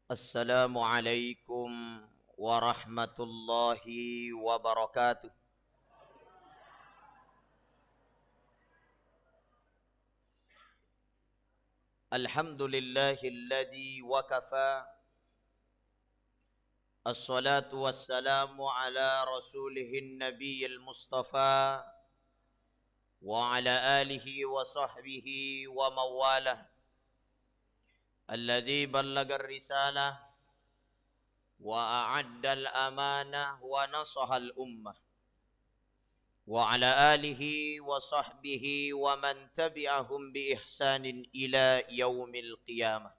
Assalamualaikum warahmatullahi wabarakatuh. Alhamdulillahilladzi wakafa. Assalatu wassalamu ala rasulihin nabiyil mustafa wa ala alihi wa sahbihi wa mawalah. Alladzi ballagar risalah wa a'addal amanah wa nasahal ummah. Wa ala alihi wa sahbihi wa man tabi'ahum bi ihsanin ila yaumil qiyamah.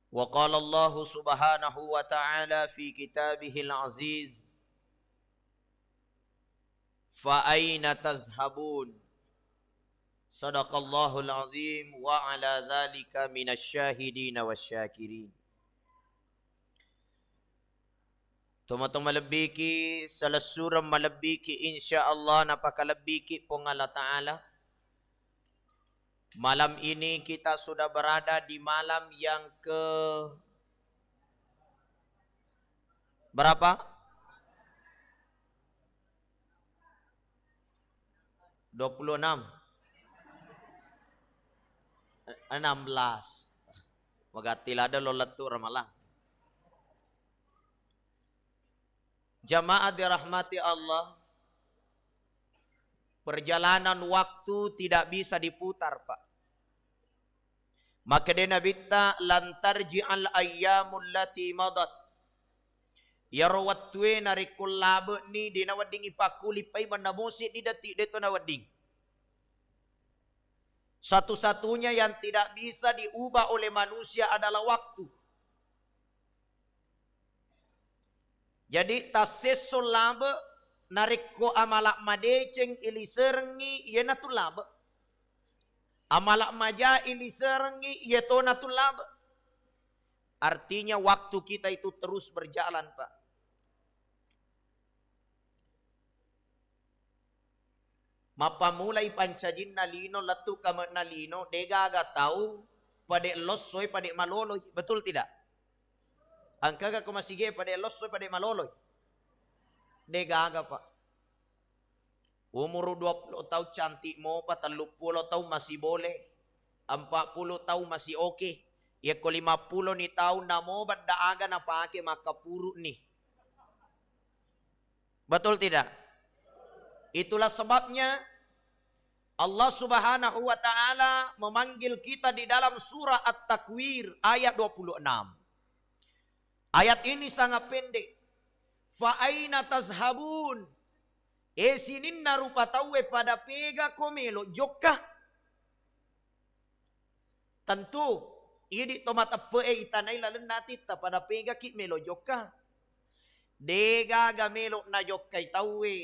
Wa qala Allah subhanahu wa ta'ala fi kitabihil aziz, fa aina tazhabun. Sadaqallahul azim wa ala dhalika minasyahidin wasyakirin. Tuma-tuma malabiki salasurang malabiki insyaallah napakalabiki po ng Allah Ta'ala. Malam ini kita sudah berada di malam yang ke berapa? 26. 16. Magatilada lo latur malang. Jamaah dirahmati Allah, perjalanan waktu tidak bisa diputar, Pak. Maka dia nabita lantarji'al ayyamul lati madat. Yarwatwe narikul labe ni dinawading ipakulipay manamusi di dati dito nawading. Satu-satunya yang tidak bisa diubah oleh manusia adalah waktu. Jadi tasesul labe narikko amalak madeceng iliserengi iya natulab. Amalak maja iliserengi iya to natulab. Artinya waktu kita itu terus berjalan, Pak. Mapamulay pancajin nalino latu kamat nalino degaga tahu pade lossoy pade maloloy. Betul tidak? Angkaga kumasige pade lossoy pade maloloy. Degaga, Pak. Umur 20 tahun cantik mo pa, 30 tahun masih boleh, 40 tahun masih oke. Ya ko 50 ni tahun na mo daaga na paake makapuru ni. Betul tidak? Itulah sebabnya Allah Subhanahu wa taala memanggil kita di dalam surah At-Takwir ayat 26. Ayat ini sangat pendek. Fa aina tazhabun? Sinin narupa tawe pada pega komelo jokah. Tentu ini tomata pe itanay lalen natita pada pega ki melo jokah. Dega gamelo na jokkay tawe.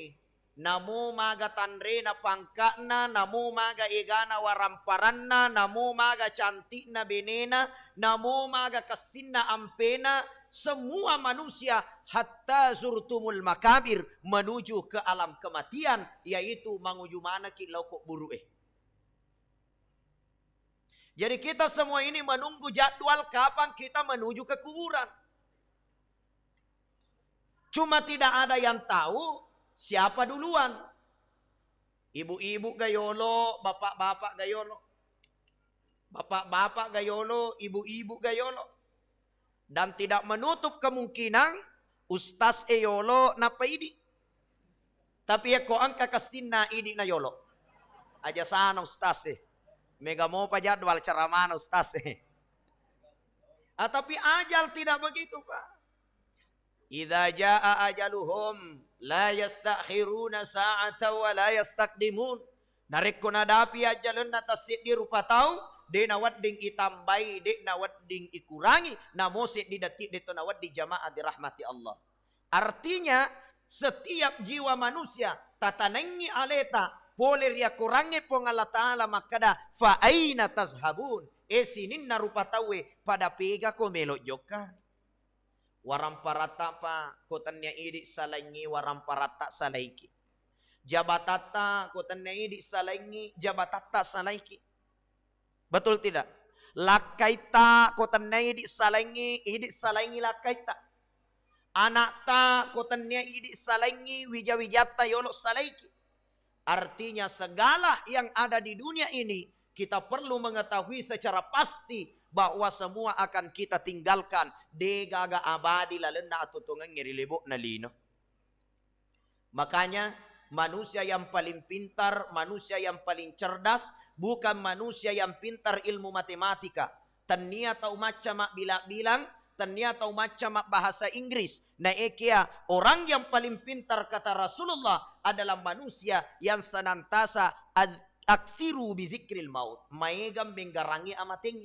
Namo maga tanre na pangkana, namo maga egana waramparanna, namo maga cantik na benena, namo maga kasinna ampena. Semua manusia hatta zurtumul makabir, menuju ke alam kematian, yaitu manguju mana ki laukok buru Jadi kita semua ini menunggu jadwal kapan kita menuju ke kuburan. Cuma tidak ada yang tahu siapa duluan. Ibu-ibu gayolo, bapak-bapak gayolo. Bapak-bapak gayolo, ibu-ibu gayolo. Dan tidak menutup kemungkinan ustaz yolo na paidi. Tapi ya ko ang kakasin na idi na yolo. Aja sana ustaz Mega mo pa jadwal ceramah ustaz tapi ajal tidak begitu, Pak. Idza jaa ajaluhum la yastakhiruna sa'ata wa la yastaqdimun. Narik ko nadapi ajalun na tasid di rupa tau, de nawadding itambai, de nawadding ikurangi, namosit di detik de to nawaddi jamaah dirahmati Allah. Artinya setiap jiwa manusia tatanengi aleta boleh ria kurangi pong Allah Ta'ala makada fa aina tazhabun. Sinin narupa tawe pada pega ko melok joka. Waramparata pa kotannya idi salangi waramparata salaiki. Jabatata kotannya idi salangi jabatata salaiki. Betul tidak? Lakaita ko tanay idi salangi lakaita. Anak ta ko tanay idi salangi wija-wijata yolo salaiki. Artinya segala yang ada di dunia ini kita perlu mengetahui secara pasti bahwa semua akan kita tinggalkan. Degaga abadi lalena atau tungang ngirilibok na lino. Makanya manusia yang paling pintar, manusia yang paling cerdas, bukan manusia yang pintar ilmu matematika. Tania tahu macam mak bilang, tania tahu macam mak bahasa Inggris. Nah ekia orang yang paling pintar kata Rasulullah adalah manusia yang senantiasa akthiru bizikril maut. Maegam menggarangi amating.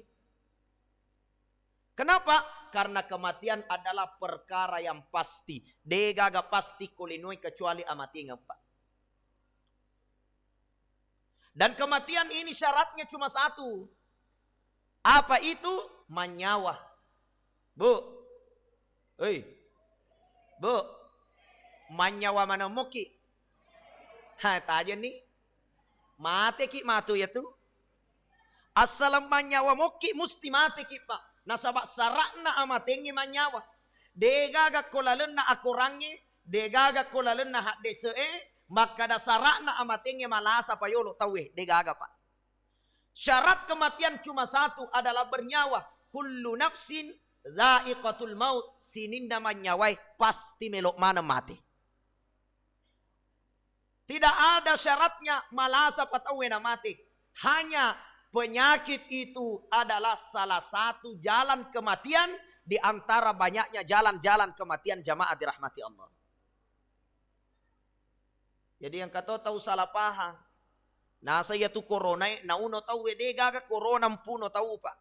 Kenapa? Karena kematian adalah perkara yang pasti. Degaga pasti kulinui kecuali amating apa. Dan kematian ini syaratnya cuma satu. Apa itu? Manyawa. Bu. Hei. Bu. Manyawa mana muki? Tanya nih. Mati ki matu ya tuh. Asal manyawa muki mesti mati ki pak. Nasabak sarakna amatengi manyawa. Degaga kolalen na akurangi. Degaga kolalen na hak desee. Maka dasarakna amatengi malasa payolo tawe. Degaga pak. Syarat kematian cuma satu adalah bernyawa. Kullu nafsin dha'iqatul maut. Sininda manyawai pasti melok mana mati. Tidak ada syaratnya malasa patawe na mati. Hanya penyakit itu adalah salah satu jalan kematian di antara banyaknya jalan-jalan kematian jamaah dirahmati Allah. Jadi yang kata tahu salah paham. Nah saya tu corona, nauno tahu gaga corona puno tahu pak.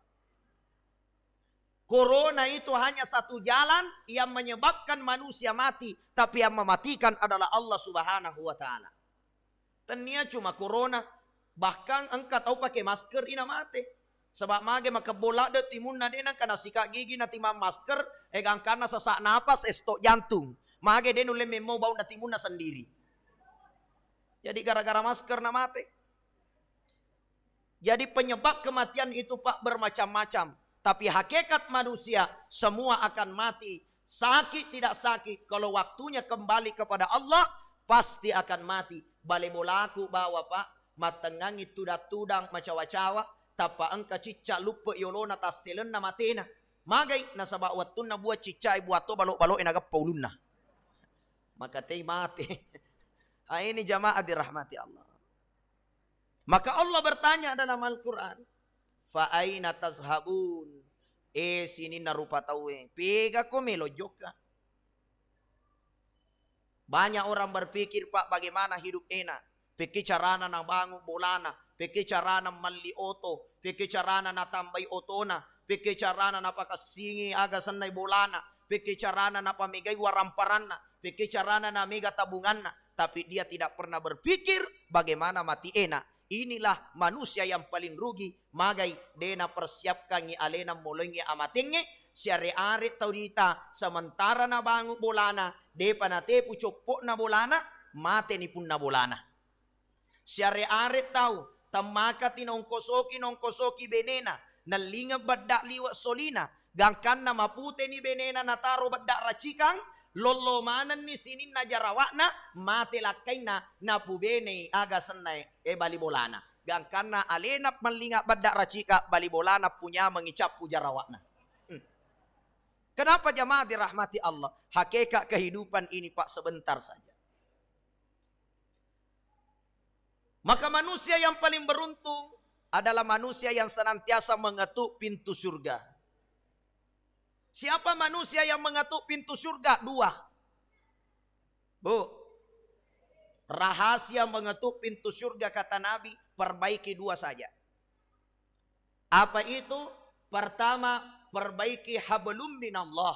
Corona itu hanya satu jalan yang menyebabkan manusia mati, tapi yang mematikan adalah Allah Subhanahu wa taala. Tenia cuma corona. Bahkan engkau tahu pakai masker ina mati. Sebab mage maka bola de timun na denang kana sikat gigi na timam masker egang kana sesak napas estok jantung. Mage den ule memo bau na timun na sendiri. Jadi gara-gara masker na mati. Jadi penyebab kematian itu pak bermacam-macam. Tapi hakikat manusia semua akan mati. Sakit tidak sakit. Kalau waktunya kembali kepada Allah pasti akan mati. Bale bolaku bawa pak. Matengangi tudang macawa-cawa. Tapa angka cicak lupa yolona taselen na matena. Magay nasaba watun na buat cicak buat to balok-balok inagap paulun na. Maka tay mati. Ini jamaah dirahmati Allah. Maka Allah bertanya dalam Al-Quran. Fa aina tazhabun. Sini narupa tawe. Pega ko melojok ka. Banyak orang berpikir pak bagaimana hidup enak. Pikir carana na bangun bolana. Pikir carana mali oto. Pikir carana na tambay otona. Pikir carana na pakasingi aga sanay bolana. Pikir carana na pamigay waramparana. Pikir carana na miga tabunganna. Tapi dia tidak pernah berpikir bagaimana mati enak. Inilah manusia yang paling rugi. Magay dena persiapkan ngi alena mulungi amatingnya. Syari-ari tau dita. Sementara na bangun bolana. Depa na tepu copok na bolana. Mate ni pun na bolana. Syari-ari tahu tamaka tinongkosoki benena nalinga badda liwa solina gangkan na mapute ni benena nataro badda racikang lolo manan ni sinin na jarawakna mate lakay na napubene aga sanay balibolana gangkan na alenap malinga badda racika balibolana punya mengicapu jarawakna. Kenapa jamaah dirahmati Allah? Hakikat kehidupan ini pak sebentar saja. Maka manusia yang paling beruntung adalah manusia yang senantiasa mengetuk pintu surga. Siapa manusia yang mengetuk pintu surga? Dua. Bu, rahasia mengetuk pintu surga kata Nabi, perbaiki dua saja. Apa itu? Pertama, perbaiki hablum minallah.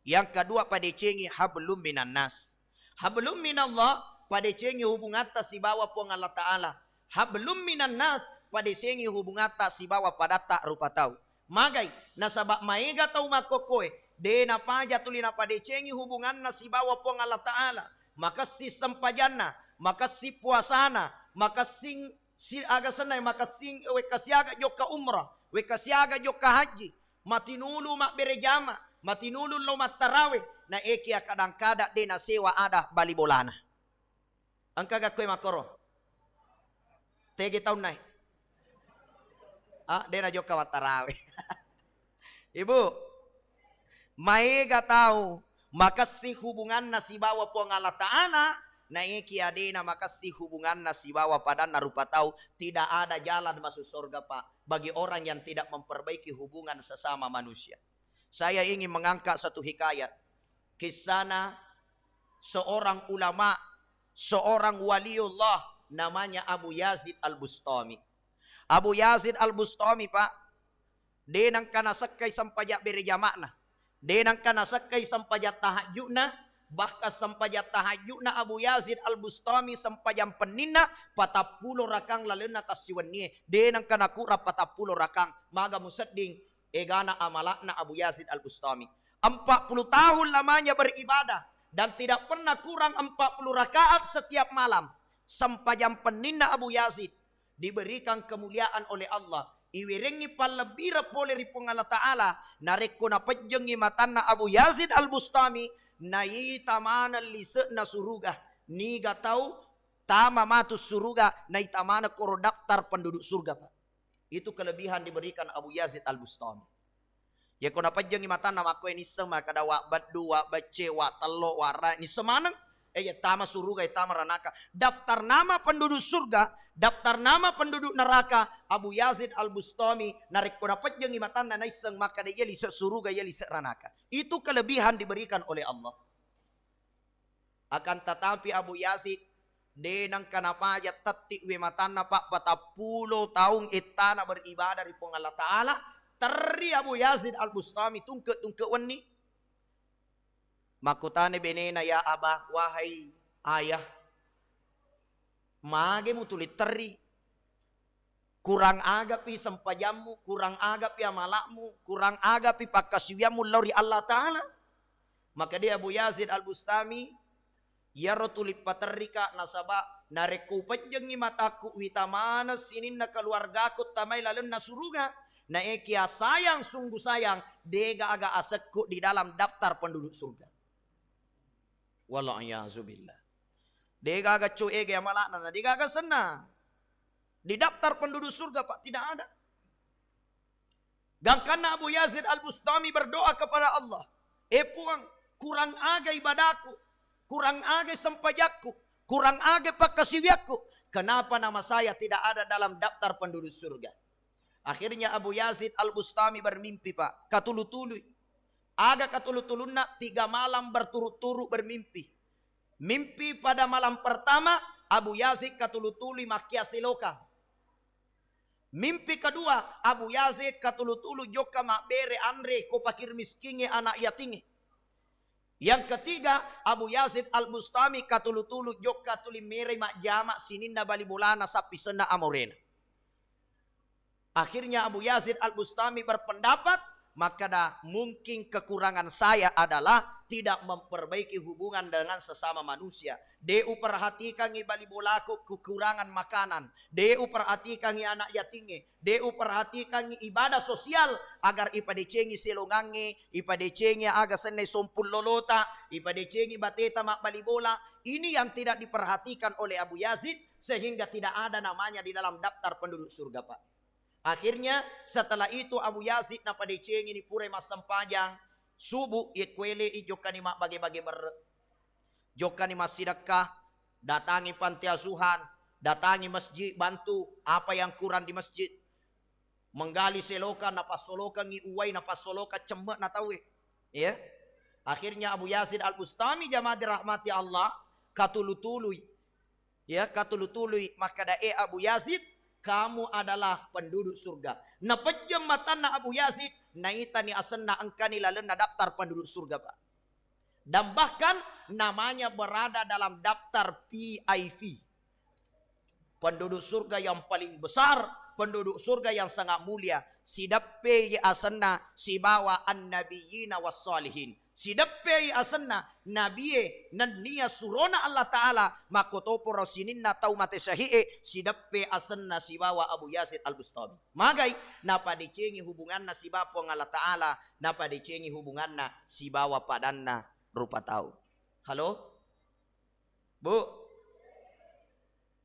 Yang kedua, padecengi hablum minan nas. Hablum minallah pada cengi hubungan si bawa pong Allah Ta'ala. Hablum minan nas pada cengi hubungan si bawa pada tak rupa tahu. Magay nasabak maiga tau makokoy. De na paja tulina pada cengi hubungan si bawa pong Allah Ta'ala. Maka si sempajana. Maka si puasana. Maka si agasanay. Maka si kasiaga joka umrah. we kasiaga jo kahaji, matinulu mak berejama, matinulu lo matarawe, na eki kadang-kada de na sewa ada bali bolana. Angka gakoy makoro. Tegi tahun nai. De na jo kawatarawe. Ibu, maiga tahu makasih hubungan nasi bawa po ng Allah Ta'ala na iki adina makasih hubungan nasi bawa pada narupa tahu tidak ada jalan masuk surga Pak bagi orang yang tidak memperbaiki hubungan sesama manusia. Saya ingin mengangkat satu hikayat kisana seorang ulama, seorang waliullah namanya Abu Yazid Al-Bustami. Abu Yazid Al-Bustami Pak, denang kanasakay sampajak berjamakna. Denang kanasakay sampajak tahajudna, bahkan sampajak tahajudna Abu Yazid Al-Bustami sampajang penina 40 rakang lalena tasiwannie. Denang kanakura 40 rakang maga musadding egana amalakna Abu Yazid Al-Bustami. 40 tahun lamanya beribadah dan tidak pernah kurang 40 rakaat setiap malam. Sampajang penina Abu Yazid diberikan kemuliaan oleh Allah. Iwirengi palabira pole ripong Allah Ta'ala. Nareko na pajeng imatan na Abu Yazid Al-Bustami. Na itamana lise na suruga. Niga tahu tama matus suruga. Na itamana koro daftar penduduk surga Pak. Itu kelebihan diberikan Abu Yazid Al-Bustami. Ya kona pajeng imatan na mako ini sama kada wa badu wa bace wa telo wa ra ini semanang. Ya tama suruga tama ranaka. Daftar nama penduduk surga. Daftar nama penduduk neraka Abu Yazid Al-Bustami narik ko dapat jeung imatan na naiseng maka dia lisa suruga ya lisa ranaka. Itu kelebihan diberikan oleh Allah. Akan tetapi Abu Yazid denang kanapa ya tati we matanna Pak 40 tahun itana beribadah di Allah Taala. Teri Abu Yazid Al-Bustami tungke wani. Makutane benena ya abah wahai ayah. Mage mo tulit teri. Kurang agapi sampajamu, kurang agapi amalakmu, kurang agapi pakasiwiamu lori Allah Ta'ala. Maka dia Abu Yazid Al-Bustami, ya rotulit paterika nasaba, nareku pajengi mataku witamana sinin na keluargaku tamay lalun na suruga. Na ekia sayang sungguh sayang, dega aga asekku di dalam daftar penduduk surga. Wallahuazubillah. Dia agak cuek ya malakna, dia agak senang. Di daftar penduduk surga Pak tidak ada. Dan karena Abu Yazid Al-Bustami berdoa kepada Allah, puang kurang aga ibadahku, kurang aga sempajakku, kurang aga pakasiwiakku. Kenapa nama saya tidak ada dalam daftar penduduk surga? Akhirnya Abu Yazid Al-Bustami bermimpi Pak, katulu-tulu. Aga katulu-tuluna 3 malam berturut-turut bermimpi. Mimpi pada malam pertama Abu Yazid katulu-tulu makia siloka. Mimpi kedua Abu Yazid katulu-tulu joka makbere andre ko pakir miskinge anak yatinge. Yang ketiga Abu Yazid Al-Bustami katulu-tulu joka tuli mere mak jama sininna bali bulana sapi sena amorena. Akhirnya Abu Yazid Al-Bustami berpendapat maka dah mungkin kekurangan saya adalah tidak memperbaiki hubungan dengan sesama manusia. Deu perhatikan ibali bolaku kekurangan makanan. Deu perhatikan anak yatinge. Deu perhatikan ibadah sosial agar ipadecengi selongange, ipadecengi aga senai sompul lolota, ipadecengi bateta mak bali bola. Ini yang tidak diperhatikan oleh Abu Yazid sehingga tidak ada namanya di dalam daftar penduduk surga Pak. Akhirnya setelah itu Abu Yazid na padeceng ini pure mas sempajang subuh ikwele ijokani mak bagi-bagi jokani mas sedekah, datangi panti asuhan, datangi masjid bantu apa yang kurang di masjid, menggali seloka napasoloka ngi uwai napasoloka cemek na tahu ya. Akhirnya Abu Yazid Al-Bustami jamaah dirahmati Allah katulu-tului ya katulu-tului maka dae Abu Yazid kamu adalah penduduk surga. Na pejam matan na Abu Yazid naita ni asan na angkani lalen na daftar penduduk surga Pak. Dan bahkan namanya berada dalam daftar PIV. Penduduk surga yang paling besar, penduduk surga yang sangat mulia. Sidappe ye asan na sibawa an-nabiyina was-salihin. Sidappe asanna nabiye nan niya surona Allah Ta'ala makotopo rasinin na tau mate syahie sidappe asanna sibawa Abu Yazid al-Bustami. Magay napadicengi hubungan na sibapo ng Allah Ta'ala napadicengi hubungan na sibawa padan na rupa tau. Halo? Bu?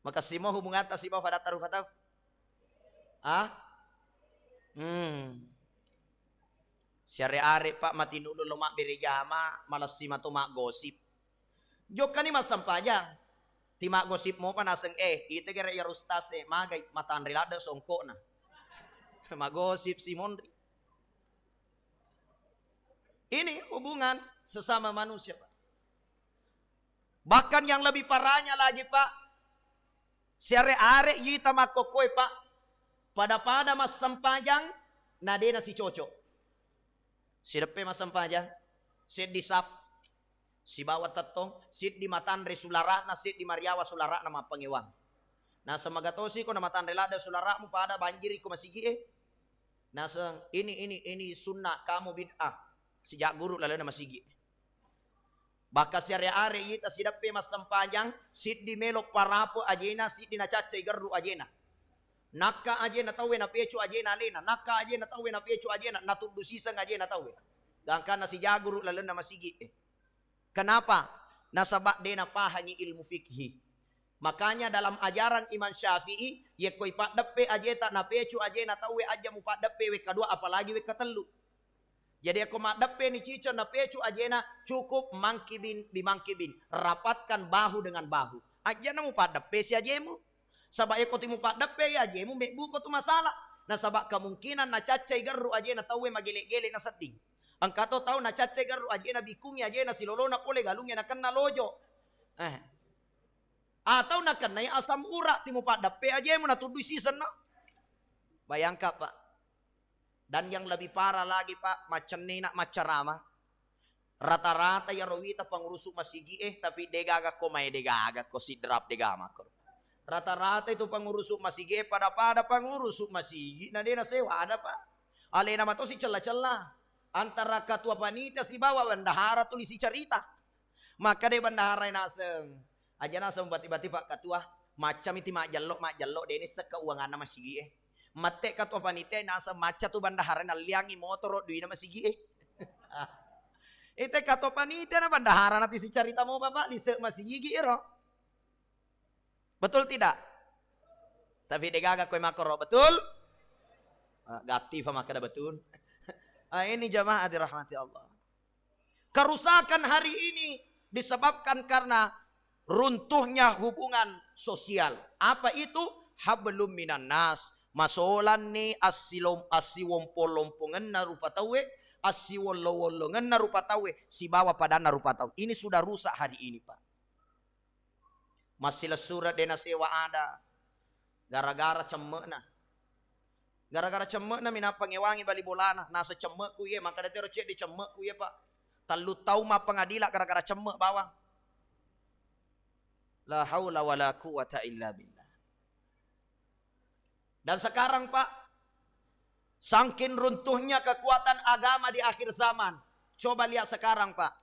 Makasimo hubungan ta sibawa padan na rupa tau? Ah? Syari-ari pak matinulo lumak birigama malas si matumak gosip. Jok kan ni masampajang. Timak gosip mo pa naseng ite kira yarustas magay matanri lada songko na. Magosip si Monri. Ini hubungan sesama manusia pak. Bahkan yang lebih parahnya lagi pak. Syari-ari yita makokoy pak. Pada masampajang nadena si cocok. Sidappe masampajang, sid di saf, si bawat tatong, sid di matanre sulara na sid di mariawa sulara na mapangiwang. Nasa magatosi ko na matanre lada sulara mo pada banjiri ko masigi Nasa ini sunnah kamu bid'ah. Sejak guru lalu na masigi. Baka siari-ari ita sidappe masampajang, sid di melok parapo ajena, sid di nacacay garu ajena. Naka aje na tawe na pecho aje na lena. Naka aje na tawe na pecho aje na natudusisang aje na tawe. Gangka na si jaguru lalo na masigi. Kenapa? Nasaba de na pahangi ilmu fikhi. Makanya dalam ajaran Imam Syafi'i, ye koy padappe aje ta na pecho aje na tawe aja mu padappe we kadua apalagi we katelu. Jadi aku madappe ni cica na pecho aje na cukup mangkibin bimangkibin. Rapatkan bahu dengan bahu. Aja na mu padappe si aje mu. Sabak eko timu pak dape ya aje mu mekbu ko tu masalah. Na sabak kemungkinan na cacay garu aje na tawe magele-gele na seding. Ang kato tahu na cacay garu aje na bikungi aje na silolo na pole galungnya na kena lojo. Atau na kena yang asam urat timu pak dape aje mu na tuduh season na. Bayangkan pak. Dan yang lebih parah lagi pak macam ni nak macarama. Rata-rata ya rawita pangurusuk masigi tapi degaga ko may degaga ko si drop degama ko. Rata-rata itu pengurus masigi pada pengurus masigi. Nah dia na sewa ada pak. Ale nama to si celah-celah. Antara ketua panitia si bawa bendahara tulis si cerita. Maka dia bendahara nasem. Aja nasem bati-bati pak ketua. Macam itu mak jalok dia ini sekeuangan nama masigi Mate ketua panitia nasem maca tu bendahara na liangi motor duit nama masigi Ite ketua panitia na bendahara nanti si cerita mau bapak lisek masigi iro. Betul tidak? Tapi degaga koy makoro betul? Gati pa makada betul. Ini jamaah dirahmati Allah. Kerusakan hari ini disebabkan karena runtuhnya hubungan sosial. Apa itu? Hablum minan nas. Masolan ni asiwompolompongan na rupa tawe. Asiwolowolongan na rupa tawe. Sibawa pada na rupa tawe. Ini sudah rusak hari ini pak. Masih surat dena sewa ada. Gara-gara cemek na. Gara-gara cemek na mina pangewangi bali bolana. Nasa cemek ku ye. Maka datero cek di cemek ku ye pak. Talu tau ma pengadila gara-gara cemek bawang. La haula wa la quwata illa billah. Dan sekarang pak. Sangkin runtuhnya kekuatan agama di akhir zaman. Coba lihat sekarang pak.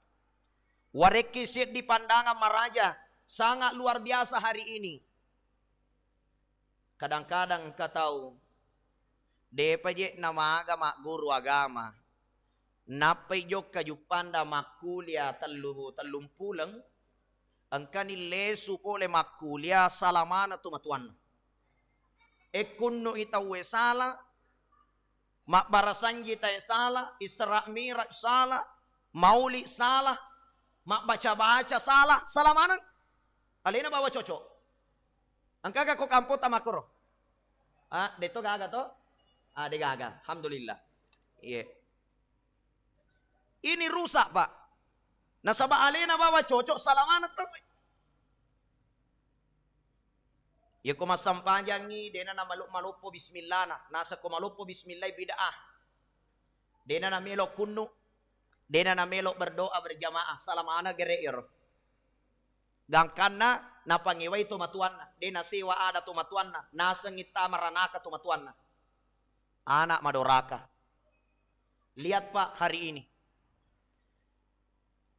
Warekisit di pandangan maraja. Sangat luar biasa hari ini. Kadang-kadang kau tahu. Depaje nama agama guru agama. Napai jok kajupanda makulia telum pulang. Angkani lesu pole makulia salamana tu matuan. Ekunno itawe salah. Mak barasanji tay salah. Isra Miraj salah. Mauli salah. Mak baca-baca salah. Salamanan. Alina bawa cocok. Angka ko kampo tamakoro. Dito gaga to? De gaga. Alhamdulillah. Iya. Ini rusak, Pak. Nasaba alina bawa cocok salaman to. Ya ko masampanjangi dena na malupo bismillah na. Nasa ko malupo bismillah bid'ah. Dena na melo kunnu. Dena na melo berdoa berjamaah. Salamana gereir. Gangkana na pangiway tumatuan na. Di nasiwa ada tumatuan na. Nasangita maranaka tumatuan na. Anak madoraka. Lihat pak hari ini.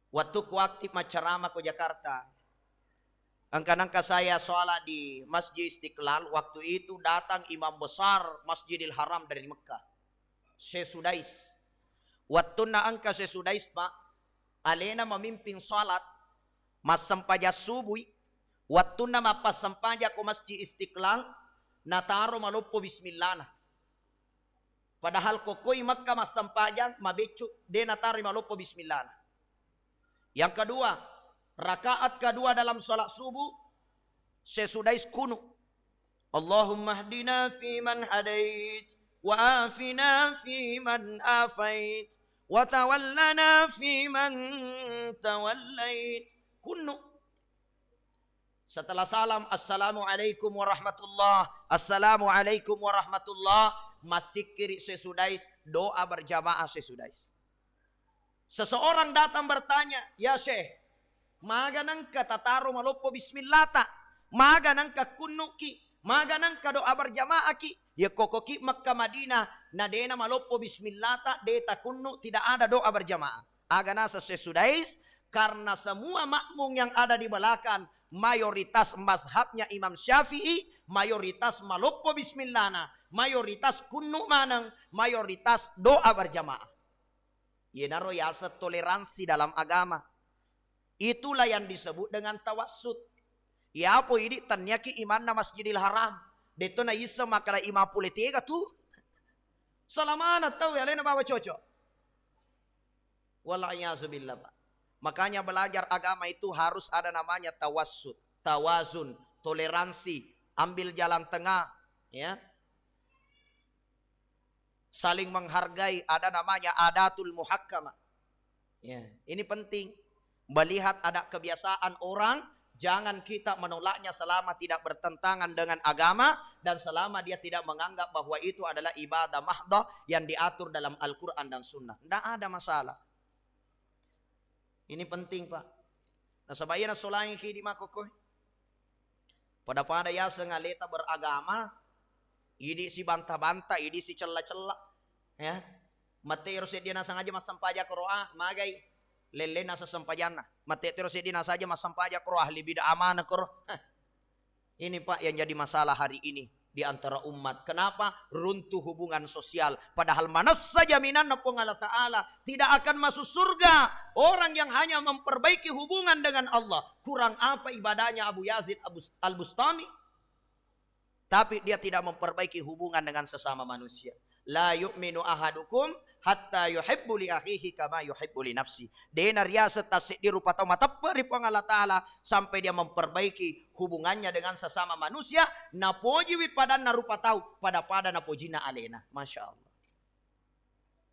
Waktu ku aktif macarama ke Jakarta. Angka-angka saya sholat di Masjid Istiqlal. Waktu itu datang imam besar Masjidil Haram dari Mekah. Syekh Sudais. Waktu na angka Syekh Sudais pak. Alena memimpin sholat. Mas sampaja subuh. Waktu na mapas sampaja ke Masjid Istiqlal. Nataro malupo bismillah. Padahal kokoi Mekah mas sampaja. Mabecu. De natari malupo bismillah. Yang kedua, rakaat kedua dalam salat subuh, sesudai kunut. Allahumma hdina fi man hadait, wa afina fi man afait, wa tawallana fi man tawallait. Kunut. Setelah salam, assalamualaikum warahmatullah, assalamualaikum warahmatullah, masih kiri sesudai doa berjamaah sesudai. Seseorang datang bertanya, ya Syekh, maganang ka tataro malopo bismillah ta, maganang ka kunuki, maganang ka doa berjamaah ki, ya kokoki Makkah Madinah, nadena malopo bismillah ta, deta kunu, tidak ada doa berjamaah. Agana sa sesudais, karena semua makmum yang ada di belakang, mayoritas mazhabnya Imam Syafi'i, mayoritas malopo bismillah na, mayoritas kunu manang, mayoritas doa berjamaah. Yenaro yasa toleransi dalam agama. Itulah yang disebut dengan tawassut. Ya apa ini tanyaki iman na Masjidil Haram. Dito na isa makala ima politika tu. Salamana tahu ya lena bawa cocok. Wallahiyazubillah. Makanya belajar agama itu harus ada namanya tawassut, tawazun, toleransi, ambil jalan tengah, ya. Saling menghargai, ada namanya adatul muhakkamah. Ya, ini penting. Melihat ada kebiasaan orang, jangan kita menolaknya selama tidak bertentangan dengan agama dan selama dia tidak menganggap bahwa itu adalah ibadah mahdoh yang diatur dalam Al-Quran dan Sunnah. Tidak ada masalah. Ini penting Pak. Nah sebaiknya solangi di makokoy. Pada ya sengaleta beragama, ini si bantah-bantah, ini si celah-celah. Ya, mate terus dia nasa aja mas sampaja kroah, magai lele nasa sampajana. Mate terus dia nasa aja mas sampaja kroah, libida amanah kroah. Ini Pak yang jadi masalah hari ini di antara umat. Kenapa? Runtuh hubungan sosial. Padahal mana saja jaminan Allah Ta'ala tidak akan masuk surga orang yang hanya memperbaiki hubungan dengan Allah. Kurang apa ibadahnya Abu Yazid Al-Bustami? Tapi dia tidak memperbaiki hubungan dengan sesama manusia. La yu'minu ahadukum hatta yuhibbu li akhihi kama yuhibbu li nafsi. Dena riasa tasik di rupa tau matapari Allah Ta'ala sampai dia memperbaiki hubungannya dengan sesama manusia. Napoji wipadan na rupa tau pada napojina alena. Masya Allah.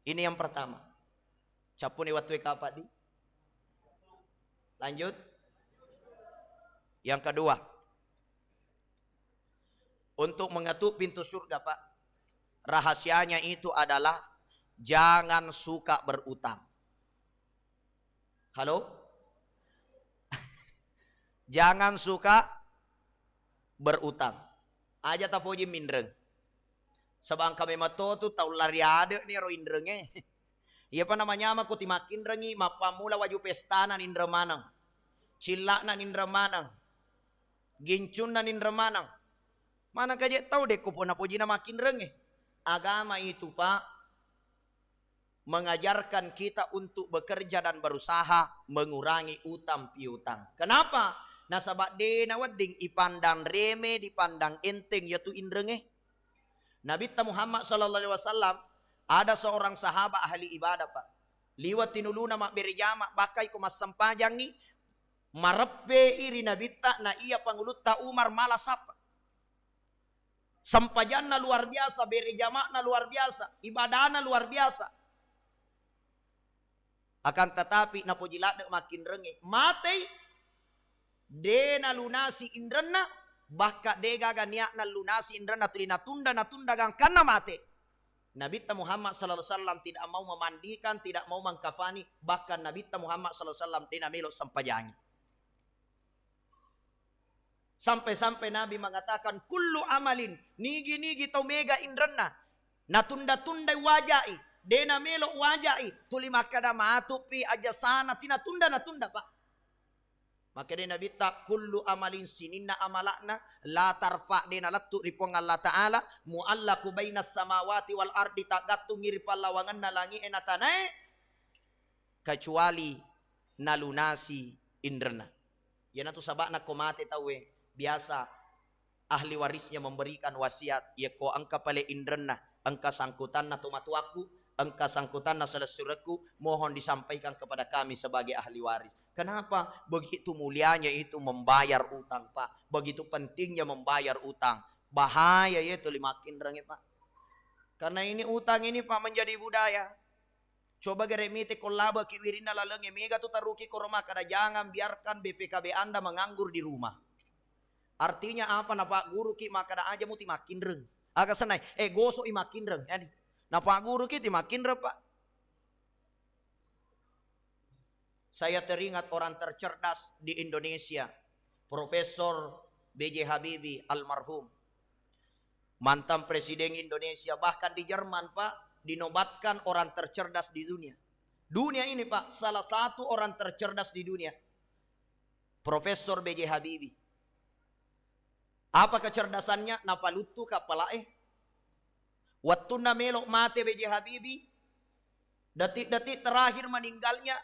Ini yang pertama. Capuni watwe kapadi. Lanjut. Yang kedua. Untuk mengetuk pintu surga Pak. Rahasianya itu adalah jangan suka berutang. Halo? Jangan suka berutang. Aja tapoji mindreng. Sabang kami mato tu tau lariade ni ro indrenge. Iya pa namanya ama ko timakin rengi mapamula waju pestana nindra manang. Cilla na nindra manang. Gincun na nindra manang. Mana kaje tahu deh ko po napoji na makin rengi. Agama itu Pak mengajarkan kita untuk bekerja dan berusaha mengurangi utang piutang. Kenapa? Nasabak de nawading ipandang reme dipandang enteng yaitu indrenge. Nabi Muhammad sallallahu alaihi wasallam ada seorang sahabat ahli ibadah Pak. Liwat tinuluna mak berjama bakai ko mas sampajang ni marabbe iri Nabi na iya pangulut ta Umar malasapa. Sampajanna luar biasa, beri jamakna luar biasa, ibadahna luar biasa. Akan tetapi napojilade makin rengi. Matei dena lunasi indrana, baka dega ganiakna lunasi indrana tulina tunda gang kana mate. Nabi Muhammad sallallahu alaihi wasallam tidak mau memandikan, tidak mau mengkafani, bahkan Nabi Muhammad sallallahu alaihi wasallam tidak melo sampajangi. Sampai-sampai Nabi mengatakan kullu amalin nigi tau mega indrana natunda-tunda wajai Dena melo wajai. Tuli makada matupi aja sana. Tina tunda na tunda pak. Maka dena bitta kullu amalin sininna amalakna. La tarfa dena lattu ripong Allah Ta'ala. Mu'allaku bainas samawati wal ardi tagattu ngiripal lawangan na langi enatanay. Kecuali nalunasi indrana. Yan atu sabak na kumate tawe. Biasa ahli warisnya memberikan wasiat. Ya ko angka pale indrana. Angka sangkutan na tumatuaku. Angka sangkutan na selesuraku. Mohon disampaikan kepada kami sebagai ahli waris. Kenapa? Begitu mulianya itu membayar utang pak. Begitu pentingnya membayar utang. Bahaya ya itu makin rengi pak. Karena ini utang ini pak menjadi budaya. Coba geremite kolaba kiwirina lalengi mega tu taruki koroma kada jangan biarkan BPKB Anda menganggur di rumah. Artinya apa na Pak Guru ki makada aja muti makin reng. Agak senai goso i makin reng. Yani na Pak Guru ki ti makin reng Pak. Saya teringat orang tercerdas di Indonesia, Profesor B.J. Habibie almarhum. Mantan Presiden Indonesia, bahkan di Jerman Pak, dinobatkan orang tercerdas di dunia. Dunia ini Pak, salah satu orang tercerdas di dunia. Profesor B.J. Habibie. Apa kecerdasannya? Napalutu kapalae. Waktu na melok mate B.J. Habibie, detik-detik terakhir meninggalnya,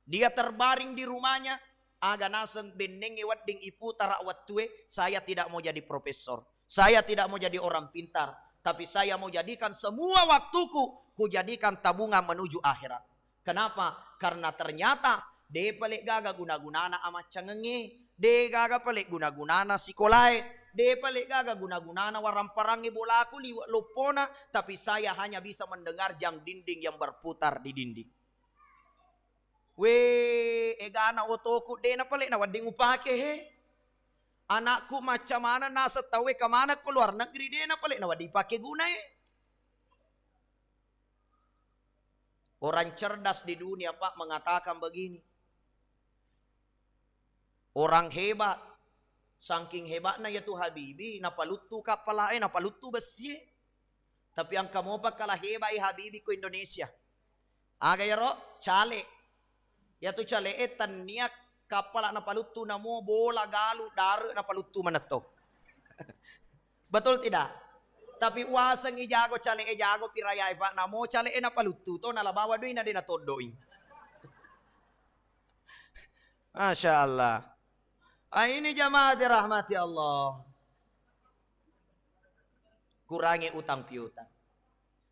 dia terbaring di rumahnya. Aga naseng benengi wadding ipu tara wattue, saya tidak mau jadi profesor. Saya tidak mau jadi orang pintar. Tapi saya mau jadikan semua waktuku, ku jadikan tabungan menuju akhirat. Kenapa? Karena ternyata de pelik gaga guna-gunana amat cengenge, de gaga pelik guna-gunana sikolai, de pelik gaga guna-gunana waramparangi bolaku liwat lopona, tapi saya hanya bisa mendengar jam dinding yang berputar di dinding. Egana otoku de na pelik na wading upake he. Anakku macam mana nasa tahu kemana keluar negeri dia na pelik na dipakai guna Orang cerdas di dunia Pak mengatakan begini. Orang hebat, saking hebatnya yaitu Habibie, napalutu kapalae, napalutu besi. Tapi yang kamu Pak kalah hebat Habibie ke Indonesia. Aga yaro cale, yaitu cale etaniak kapal na palutu namo bola galu dar na palutu manato. Betul tidak? Tapi wasang ijago cale ijago pirayay pa namo cale na palutu to nalabawa doy na din natodoy. Masya Allah. Ini jamaah dirahmati Allah. Kurangi utang piutang.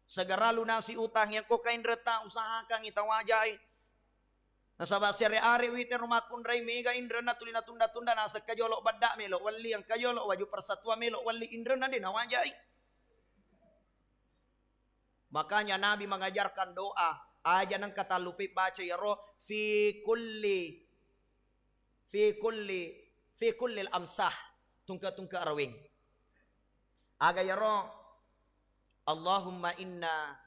Segera lunasi utang yang kau kain reta usahakan itawajai. Nasaba sere-are wite rumah kundrai mega indra na tulina tunda-tunda nasa kajolok badak melo wali yang kajolok waju persatuan melo wali indra na din nawajai. Makanya Nabi mengajarkan doa. Aja nang kata lupi baca ya roh fi kulli al-amsah tungka rawing. Aga ya roh Allahumma inna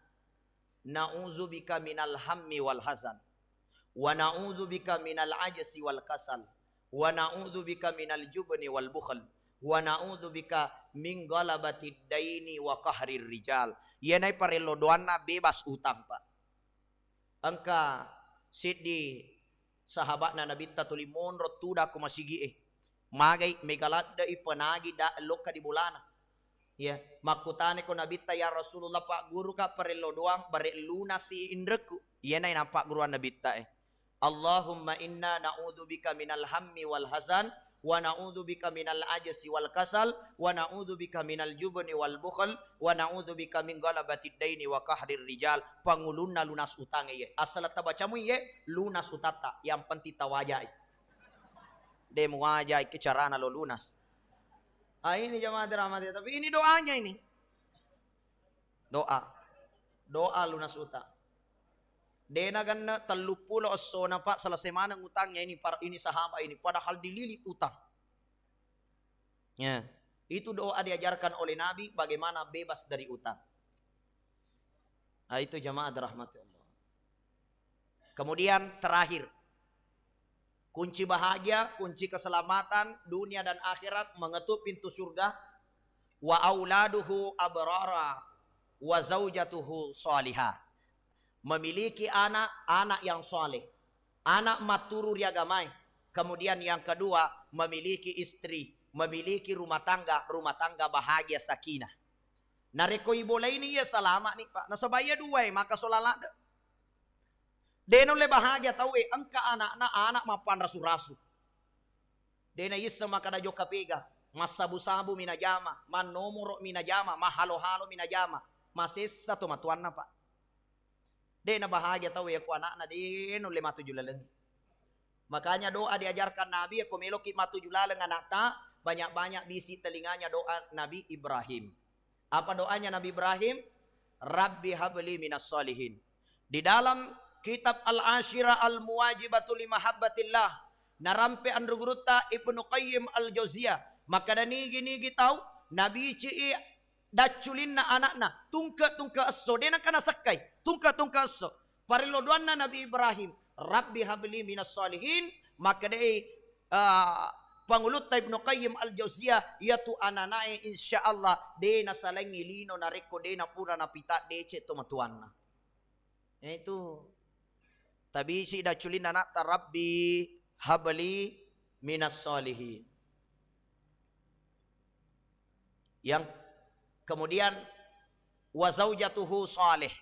na'udzubika minal hammi wal hazan. Wa na'udzu bika minal ajzi wal kasal wa na'udzu bika minal jubni wal bukhl wa na'udzu bika min galabatid daini wa qahrir rijal. Yenay parelo doana bebas utang Pak. Angka sidi sahabat na Nabi tatulimon rotuda ko masigi magay megalada ipanagi da loka di bulana. Ya, makutane ko Nabi ya Rasulullah Pak Guru ka parelo doang bare lunas si indraku. Yenay nampak guruan Nabi Allahumma inna na'udzubika minal hammi wal hazan wa na'udzubika minal ajzi wal kasal wa na'udzubika minal jubni wal bukhl wa na'udzubika min galabatid daini wa qahrir rijal. Pangulunna lunas utang ye. Asal tabacamu ye lunas utata yang penting tawajai. De muajai ke carana lo lunas. Ini jamaah dirahmati, tapi ini doanya ini. Doa lunas utang. Dena ganna 30 osona Pak selesai mana ngutangnya ini sahabat ini padahal dililit utang. Ya, itu doa diajarkan oleh Nabi bagaimana bebas dari utang. Nah, itu jamaah dirahmati Allah. Kemudian terakhir, kunci bahagia, kunci keselamatan dunia dan akhirat, mengetuk pintu surga. Wa auladuhu abrara wa zaujatuhu salihah. memiliki anak yang soleh, anak maturu riagamai. Kemudian yang kedua, memiliki istri, memiliki rumah tangga bahagia sakinah. Nareko ibola ini ya salama nih Pak. Nasabaya dua maka solalada. Deno le bahagia tahu angka anak mapan rasu-rasu. Dena isa maka da joka pega, masabu-sabu minajama, manomoro minajama, mahalo-halo minajama, masesa to matuan na Pak. Dena bahagia tahu ku anak deno le matu julaleng. Makanya doa diajarkan Nabi aku meloki matu julaleng anak ta, banyak-banyak bisi telinganya doa Nabi Ibrahim. Apa doanya Nabi Ibrahim? Rabbi habli minas solihin. Di dalam kitab Al-Ashira Al-Muwajibatu li Mahabbatillah narampe andruguruta Ibnu Qayyim Al-Jauziyah. Maka dani gini tahu Nabi cii daculin na anakna tungka eso dena kana sakai tungka eso parilo doanna Nabi Ibrahim Rabbi habli minas solihin. Maka dai pangulut Ibnu Qayyim Al-Jauziyah yaitu ananae insyaallah dena salangi lino nareko dena pura napita dece tomatuanna. Itu tabi si daculin anak Rabbi habli minas solihin. Yang kemudian wa zaujatuhu salih,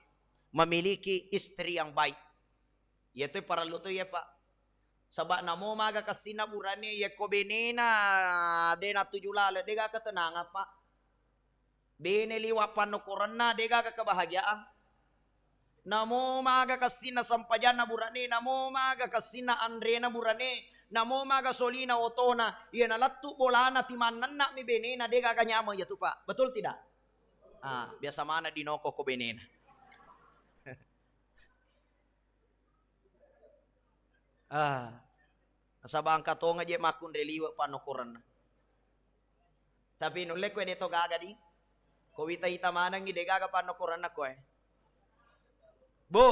memiliki istri yang baik. Yaitu para luto ya Pak. Sabak namo maga kasina burane ya ko benena dena tujulala dega ketenangan Pak. Bene liwa panokorna dega kebahagiaan. Namo maga kasina sampajana burane, namo maga kasina andrena burane, namo maga solina otona, iya nalattu bolana timananna mi benena dega kanyama ya tu Pak. Betul tidak? Biasa mana dinoko ko benena. Sabang katonga je makun reliwa panokoran. Tapi nulle ko deto gaga di. Ko wita ita manang ide gaga panokoran ko Bu,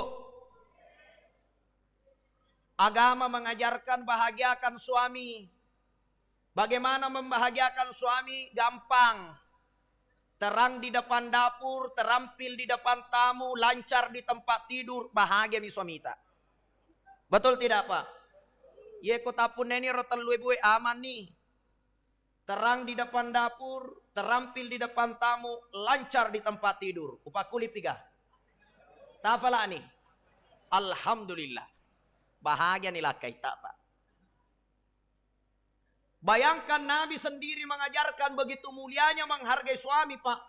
agama mengajarkan bahagiakan suami. Bagaimana membahagiakan suami? Gampang. Terang di depan dapur, terampil di depan tamu, lancar di tempat tidur, bahagia mi suami ta. Betul tidak Pak? Ye kota pun ini rotan luwe aman nih. Terang di depan dapur, terampil di depan tamu, lancar di tempat tidur. Upakuli piga. Tafala nih. Alhamdulillah. Bahagia nih lakai tak Pak. Bayangkan Nabi sendiri mengajarkan begitu mulianya menghargai suami Pak.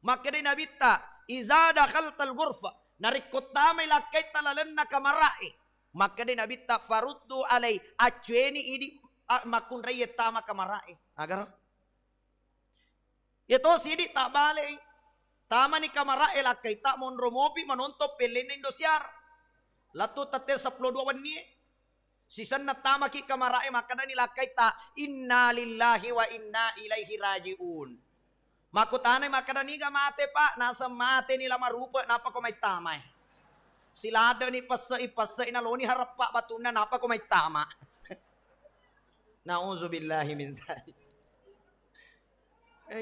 Maka dia Nabi ta iza dakhaltal ghurfa narikotame lakai talalenna kamarae. Maka dia Nabi ta faruddu alai acueni idi makun raya tama kamarae. Agar itu sidi tak balik. Tama ni kamarae lakai tak monromopi menonton pelene Indosiar. Latu tate 12 wani. Sisan na tama ki kamarae maka ni lakai ta inna lillahi wa inna ilaihi rajiun. Makutanay maka ni ga mate Pak nasa mate nila marupa napa ko may tama. Silada ni pasa inaloni harap Pak batuna napa ko may tama. Nauzubillahi min dzalik.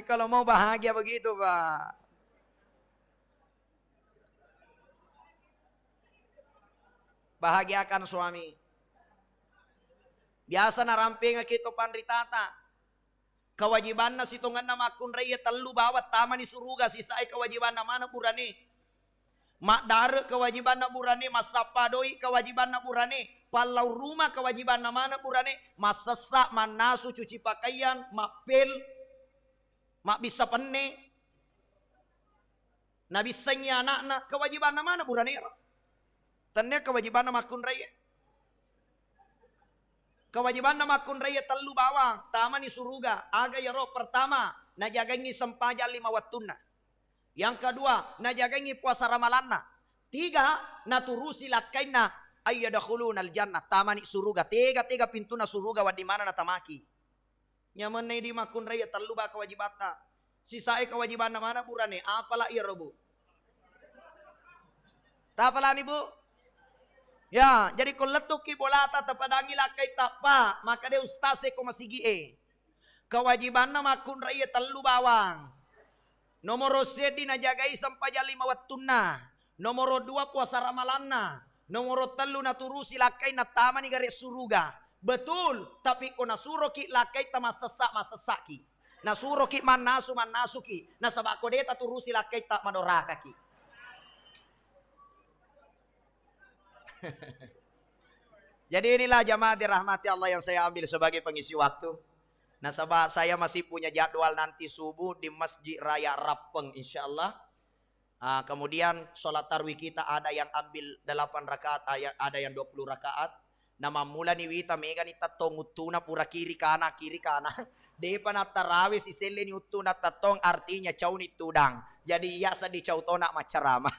Kalau mau bahagia begitu Pak. Bahagiakan suami. Biasa naramping kita panritata. Kewajiban na situngan na makun raya telu bawat tama ni suruga sisai kewajiban na mana burane. Makdare kewajiban na burane, masapadoi kewajiban na burane, palau rumah kewajiban na mana burane, masasa, manasu, cuci pakaian, mapel, mak bisa penne. Nabisanya anak-anak kewajiban na mana burane. Tanya kewajiban na makun raya. Kewajiban na makun raya telu bawang. Tama ni suruga. Aga yaro pertama. Najagangi sempaja 5 wattuna. Yang kedua. Najagangi puasa ramalanna. 3. Naturusi lakaina. Ayyadakhulun al-jannah. Tama ni suruga. Tiga pintu na suruga. Wadimana na tamaki. Nyaman na di makun raya telu ba kewajibata. Sisai kewajiban na mana burane. Apalah iya robu. Tapalah ni Bu. Ya, jadi kung letuki bolata tapadangi lakay tapa, maka de ustase ko masigi kewajiban na makun raya telu bawang. Nomor sedi na jagai sampaja 5 wattuna. Nomor 2 puasa Ramalana. Nomor 3 naturusi lakai na tama ni gare suruga. Betul, tapi ko nasuro ki lakai tama sesak ki. Nasuro ki manasu ki. Nasabako deta turusi lakai tak madoraka ki. Jadi inilah jamaah dirahmati Allah yang saya ambil sebagai pengisi waktu. Nasabah saya masih punya jadwal nanti subuh di Masjid Raya Rapeng insyaallah. Kemudian sholat tarwih kita ada yang ambil 8 rakaat, ada yang 20 rakaat. Nama mula ni wita mega ni tatong utuna pura kiri kana. Depa na tarawih si sele ni utuna tatong artinya cau ni tudang. Jadi iya sa di cau tona macarama.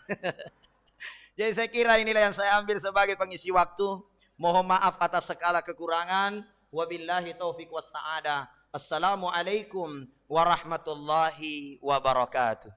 Jadi saya kira inilah yang saya ambil sebagai pengisi waktu. Mohon maaf atas segala kekurangan. Wabillahi taufiq was sa'adah. Assalamualaikum warahmatullahi wabarakatuh.